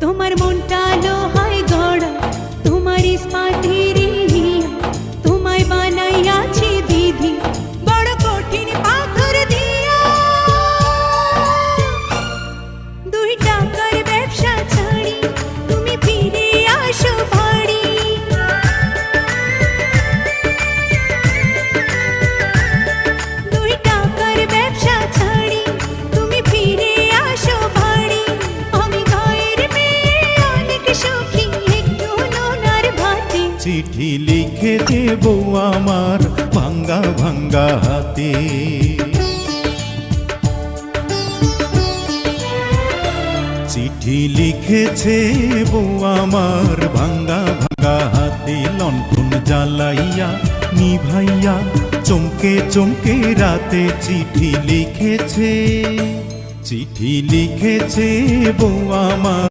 তোমার মনটা লোহায় গড়া, তোমার ইস্পাতের হিয়া, তোমায় বানাইয়াছি বিধি বড় কঠিন পাথর দিয়া। 2 টাকার ব্যবসা ছাড়ি তুমি ফিরে আসো বাড়ি। 2 টাকার ব্যবসা ছাড়ি তুমি ফিরে আসো বাড়ি। আমি গায়ের মেয়ে অনেক সুখী একটু নোনার ভাতে। চিঠি লিখে দেব আমার ভাঙ্গা ভাঙ্গা হাতে। চিঠি লিখেছে বউ আমার ভাঙ্গা ভাঙ্গা হাতে। লণ্ঠন জ্বালাইয়া নিভাইয়া চমকে চমকে রাতে চিঠি লিখেছে, চিঠি লিখেছে বউ আমার।